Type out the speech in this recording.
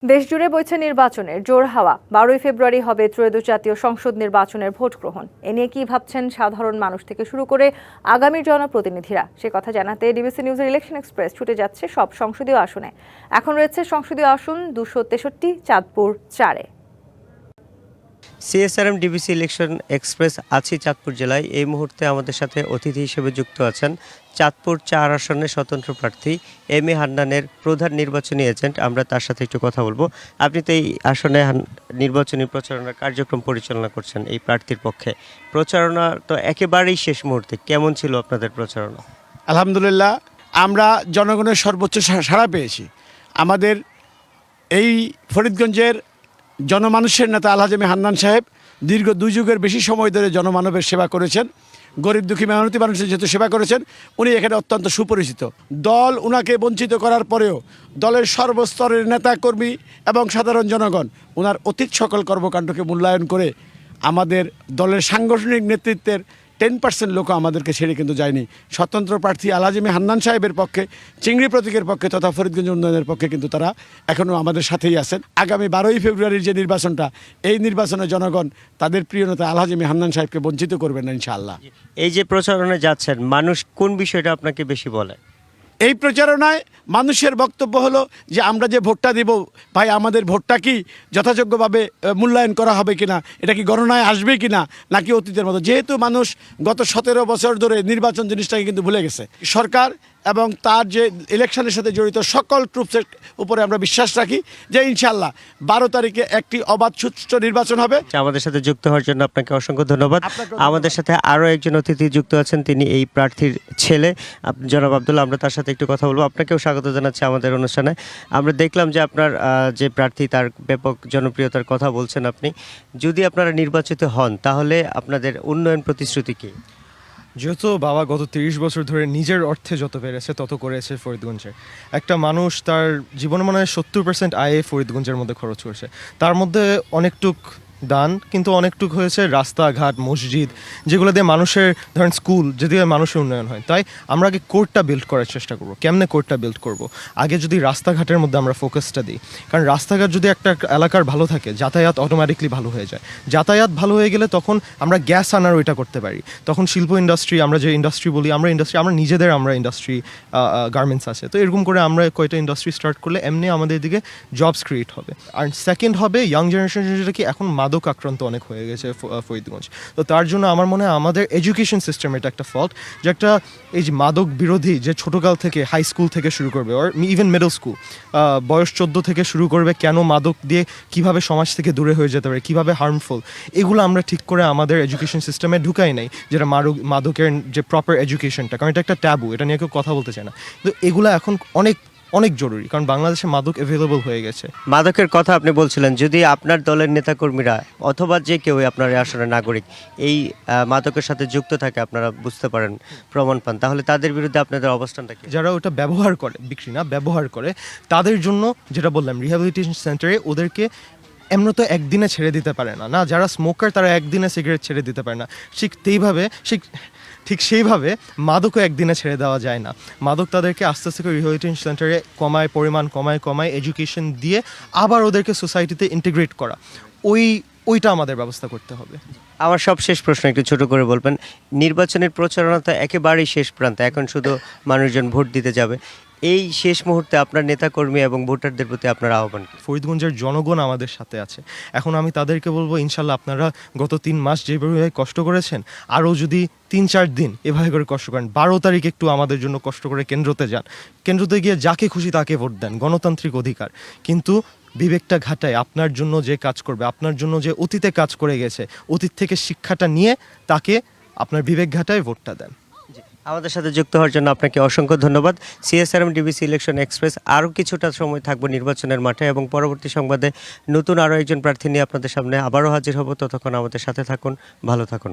দেশজুড়ে বইছে নির্বাচনের জোর হাওয়া। 12ই ফেব্রুয়ারি হবে ত্রয়োদশ জাতীয় সংসদ নির্বাচনের ভোট গ্রহণ। এ নিয়ে কি ভাবছেন সাধারণ মানুষ থেকে শুরু করে আগামী জনপ্রতিনিধিরা, সে কথা জানাতে ডিবিসি নিউজের ইলেকশন এক্সপ্রেস ছুটে যাচ্ছে সব সংসদীয় আসনে। এখন রয়েছে সংসদীয় আসন 263, চাঁদপুর 4-এ। সিএসআরএম ডিবিসি ইলেকশন এক্সপ্রেস আছি চাঁদপুর জেলায়। এই মুহূর্তে আমাদের সাথে অতিথি হিসেবে যুক্ত আছেন চাঁদপুর 4 আসনের স্বতন্ত্র প্রার্থী এম.এ. হান্নানের প্রধান নির্বাচনী এজেন্ট। আমরা তার সাথে একটু কথা বলবো। আপনি তো এই আসনে নির্বাচনী প্রচারণার কার্যক্রম পরিচালনা করছেন এই প্রার্থীর পক্ষে। প্রচারণা তো একেবারেই শেষ মুহূর্তে, কেমন ছিল আপনাদের প্রচারণা? আলহামদুলিল্লাহ, আমরা জনগণের সর্বোচ্চ সাড়া পেয়েছি। আমাদের এই ফরিদগঞ্জের জনমানুষের নেতা আলহাজ এম.এ. হান্নান সাহেব দীর্ঘ 2 যুগের বেশি সময় ধরে জনমানবের সেবা করেছেন। গরিব দুঃখী মেহনতি মানুষের যেহেতু সেবা করেছেন, উনি এখানে অত্যন্ত সুপরিচিত। দল উনাকে বঞ্চিত করার পরেও দলের সর্বস্তরের নেতা কর্মী এবং সাধারণ জনগণ ওনার অতীত সকল কর্মকাণ্ডকে মূল্যায়ন করে আমাদের দলের সাংগঠনিক নেতৃত্বের 10% লোকও আমাদেরকে ছেড়ে কিন্তু যায়নি। স্বতন্ত্র প্রার্থী আলহাজ এম.এ. হান্নান সাহেবের পক্ষে, চিংড়ি প্রতীকের পক্ষে তথা ফরিদগঞ্জ উন্নয়নের পক্ষে কিন্তু তারা এখনও আমাদের সাথেই আছেন। আগামী 12ই ফেব্রুয়ারির যে নির্বাচনটা, এই নির্বাচনে জনগণ তাদের প্রিয় নেতা আলহাজ এম.এ. হান্নান সাহেবকে বঞ্চিত করবেন না ইনশাআল্লাহ। এই যে প্রচারণায় যাচ্ছেন, মানুষ কোন বিষয়টা আপনাকে বেশি বলে? এই প্রচারণায় মানুষের বক্তব্য হলো যে আমরা যে ভোটটা দেব, ভাই আমাদের ভোটটা কি যথাযোগ্যভাবে মূল্যায়ন করা হবে কিনা, এটা কি গণনায় আসবে কিনা, নাকি অতীতের মতো। যেহেতু মানুষ গত 17 বছর ধরে নির্বাচন জিনিসটাকে কিন্তু ভুলে গেছে, সরকার এবং তার যে ইলেকশনের সাথে জড়িত সকল ট্রুপসের উপরে আমরা বিশ্বাস রাখি যে ইনশাআল্লাহ 12 তারিখে একটি অবাধ সুষ্ঠু নির্বাচন হবে। আমাদের সাথে যুক্ত হওয়ার জন্য আপনাকে অসংখ্য ধন্যবাদ। আমাদের সাথে আরও একজন অতিথি যুক্ত আছেন, তিনি এই প্রার্থীর ছেলে জনাব আব্দুল্লাহ। আমরা তার সাথে একটু কথা বলবো। আপনাকেও স্বাগত জানাচ্ছি আমাদের অনুষ্ঠানে। আমরা দেখলাম যে আপনার যে প্রার্থী তার ব্যাপক জনপ্রিয়তার কথা বলছেন আপনি। যদি আপনারা নির্বাচিত হন তাহলে আপনাদের উন্নয়ন প্রতিশ্রুতি কী? যেহেতু বাবা গত 30 বছর ধরে নিজের অর্থে যত পেরেছে তত করেছে ফরিদগঞ্জে। একটা মানুষ তার জীবনে মনে হয় 70% আয়ে ফরিদগঞ্জের মধ্যে খরচ করছে। তার মধ্যে অনেকটুক দান, কিন্তু অনেকটুক হয়েছে রাস্তাঘাট, মসজিদ, যেগুলো দিয়ে মানুষের, ধরেন স্কুল, যেদিকে মানুষের উন্নয়ন হয়। তাই আমরা আগে কোর্টটা বিল্ড করার চেষ্টা করবো। কেমনে কোর্টটা বিল্ড করব? আগে যদি রাস্তাঘাটের মধ্যে আমরা ফোকাসটা দিই, কারণ রাস্তাঘাট যদি একটা এলাকার ভালো থাকে, যাতায়াত অটোমেটিকলি ভালো হয়ে যায়। যাতায়াত ভালো হয়ে গেলে তখন আমরা গ্যাস আনার ওইটা করতে পারি। তখন শিল্প ইন্ডাস্ট্রি, আমরা যে ইন্ডাস্ট্রি বলি, আমরা নিজেদের ইন্ডাস্ট্রি, গার্মেন্টস আছে, তো এরকম করে আমরা কয়টা ইন্ডাস্ট্রি স্টার্ট করলে এমনি আমাদের দিকে জবস ক্রিয়েট হবে। আর সেকেন্ড হবে ইয়াং জেনারেশন, যেটা কি এখন মাদক আক্রান্ত অনেক হয়ে গেছে ফরিদগঞ্জ। তো তার জন্য আমার মনে হয় আমাদের এডুকেশন সিস্টেম এটা একটা ফল্ট, যে একটা এই যে মাদক বিরোধী, যে ছোটোকাল থেকে হাই স্কুল থেকে শুরু করবে, আর ইভেন মিডল স্কুল, বয়স 14 থেকে শুরু করবে, কেন মাদক দিয়ে কিভাবে সমাজ থেকে দূরে হয়ে যেতে পারে, কিভাবে হার্মফুল, এগুলো আমরা ঠিক করে আমাদের এডুকেশন সিস্টেমে ঢুকাই নাই, যেটা মাদকের যে প্রপার এডুকেশনটা, কারণ এটা একটা ট্যাবু, এটা নিয়ে কেউ কথা বলতে চায় না। তো এগুলো এখন অনেক অনেক জরুরি, কারণ বাংলাদেশে মাদক অ্যাভেলেবল হয়ে গেছে। মাদকের কথা আপনি বলছিলেন, যদি আপনার দলের নেতাকর্মীরা অথবা যে কেউ আপনার আসলে নাগরিক এই মাদকের সাথে যুক্ত থাকে, আপনারা বুঝতে পারেন, প্রমাণ পান, তাহলে তাদের বিরুদ্ধে আপনাদের অবস্থানটা কি? যারা ওটা ব্যবহার করে, বিক্রি না ব্যবহার করে, তাদের জন্য যেটা বললাম, রিহ্যাবিলিটেশন সেন্টারে ওদেরকে এমন তো একদিনে ছেড়ে দিতে পারে না। না, যারা স্মোকার তারা একদিনে সিগারেট ছেড়ে দিতে পারে না, ঠিক সেইভাবে মাদকও একদিনে ছেড়ে দেওয়া যায় না। মাদক তাদেরকে আস্তে আস্তে করে রিহ্যাবিলিটেশন সেন্টারে পরিমাণ কমায় এডুকেশন দিয়ে আবার ওদেরকে সোসাইটিতে ইন্টিগ্রেট করা, ওইটা আমাদের ব্যবস্থা করতে হবে। আমার সব শেষ প্রশ্ন একটু ছোট করে বলবেন। নির্বাচনের প্রচারণা তো একেবারেই শেষ প্রান্তে, এখন শুধু মানুষজন ভোট দিতে যাবে। এই শেষ মুহূর্তে আপনার নেতাকর্মী এবং ভোটারদের প্রতি আপনার আহ্বান? ফরিদগঞ্জের জনগণ আমাদের সাথে আছে। এখন আমি তাদেরকে বলবো, ইনশাল্লাহ আপনারা গত 3 মাস যেভাবে কষ্ট করেছেন, আরও যদি 3-4 দিন এভাবে করে কষ্ট করেন, 12 তারিখ একটু আমাদের জন্য কষ্ট করে কেন্দ্রতে যান। কেন্দ্রতে গিয়ে যাকে খুশি তাকে ভোট দেন, গণতান্ত্রিক অধিকার, কিন্তু বিবেকটা ঘাটায় আপনার জন্য যে কাজ করবে, আপনার জন্য যে অতীতে কাজ করে গেছে, অতীত থেকে শিক্ষাটা নিয়ে তাকে আপনার বিবেক ঘাটায় ভোটটা দেন। আমাদের সাথে যুক্ত হওয়ার জন্য আপনাকে অসংখ্য ধন্যবাদ। সিএসআরএম ডিবিসি ইলেকশন এক্সপ্রেস আরও কিছুটা সময় থাকবো নির্বাচনের মাঠে, এবং পরবর্তী সংবাদে নতুন আরও একজন প্রার্থী নিয়ে আপনাদের সামনে আবারও হাজির হব। ততক্ষণ আমাদের সাথে থাকুন, ভালো থাকুন।